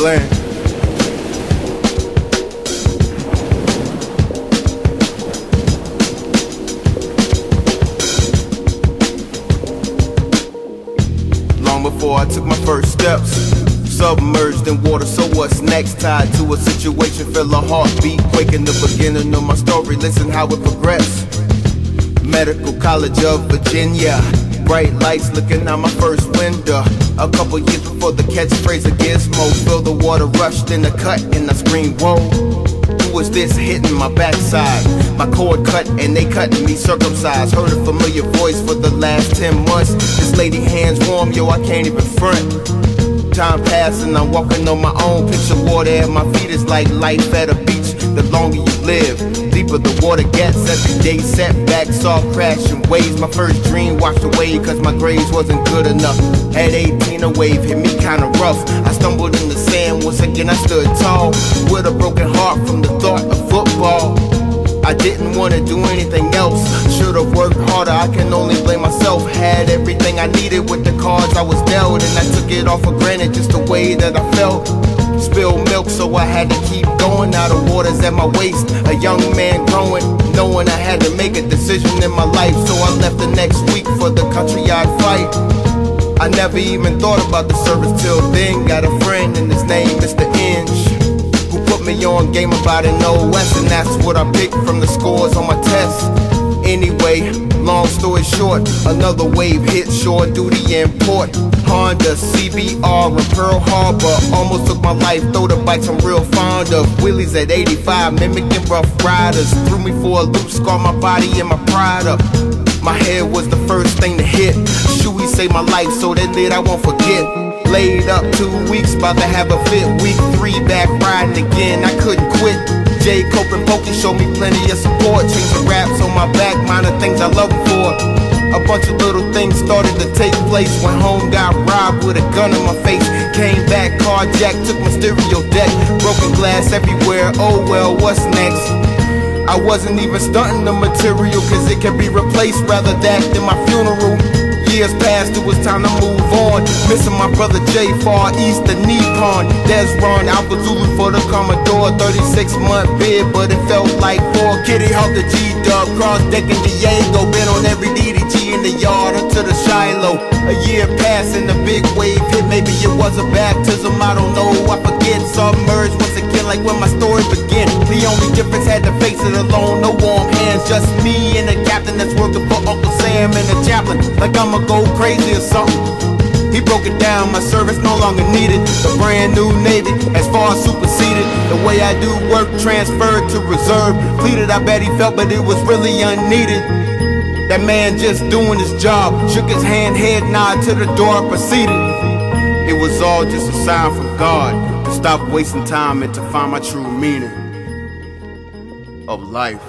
land. Long before I took my first steps, submerged in water, so what's next? Tied to a situation, feel a heartbeat quake in the beginning of my story. Listen how it progressed. Medical College of Virginia, bright lights looking out my first window. A couple years before the catchphrase of Gizmo, feel the water rushed in the cut and I screamed, whoa. Who was this hitting my backside? My cord cut and they cutting me circumcised. Heard a familiar voice for the last 10 months. This lady hands warm, yo, I can't even front. Time passing, I'm walking on my own. Picture water at my feet is like life at a beach. The longer you live, deeper the water gets. Every day setbacks, all crashing waves. My first dream washed away cause my grades wasn't good enough. At 18 a wave hit me kinda rough. I stumbled in the sand, once again I stood tall, with a broken heart from the thought of football. I didn't wanna do anything else, should've worked harder, I can only blame myself. Had everything I needed with the cards I was dealt, and I took it all for granted just the way that I felt. Spilled milk so I had to keep going, out of waters at my waist. A young man growing, knowing I had to make a decision in my life. So I left the next week for the country I'd fight. I never even thought about the service till then. Got a friend and his name Mr. Inge, who put me on Game About an OS, and that's what I picked from the scores on my test. Anyway, long story short, another wave hit shore duty in port. Honda CBR in Pearl Harbor almost took my life, though the bikes I'm real fond of. Wheelies at 85, mimicking rough riders. Threw me for a loop, scarred my body and my pride up. My head was the first thing to hit. Shuey saved my life, so that lit I won't forget. Laid up 2 weeks, about to have a fit. Week 3 back riding again, I couldn't quit. J. Cope and Pokey showed me plenty of support. Changed the raps on my back, minor things I love for. A bunch of little things started to take place. When home got robbed with a gun in my face. Came back, carjacked, took my stereo deck. Broken glass everywhere, oh well, what's next? I wasn't even stunting the material, cause it can be replaced, rather that than my funeral. Years passed, it was time to move on. Missing my brother Jay, far east of Nippon. Desron, Alpha Zulu for the Commodore. 36-month bid, but it felt like 4. Kitty Hawk the G-Dub, cross-decking Diego. Been on every DDG in the yard until the Shiloh. A year passed and the big wave hit. Maybe it was a baptism, I don't know, I forget. Submerged once again like when my story began. The only difference, had to face it alone, no warm hands. Just me and the captain that's working for Uncle Sam and the chaplain. Like I'ma go crazy or something. He broke it down, my service no longer needed. The brand new Navy as far superseded. The way I do work transferred to reserve. Pleaded, I bet he felt, but it was really unneeded. That man just doing his job. Shook his hand, head nod to the door, proceeded. It was all just a sign from God to stop wasting time and to find my true meaning of life.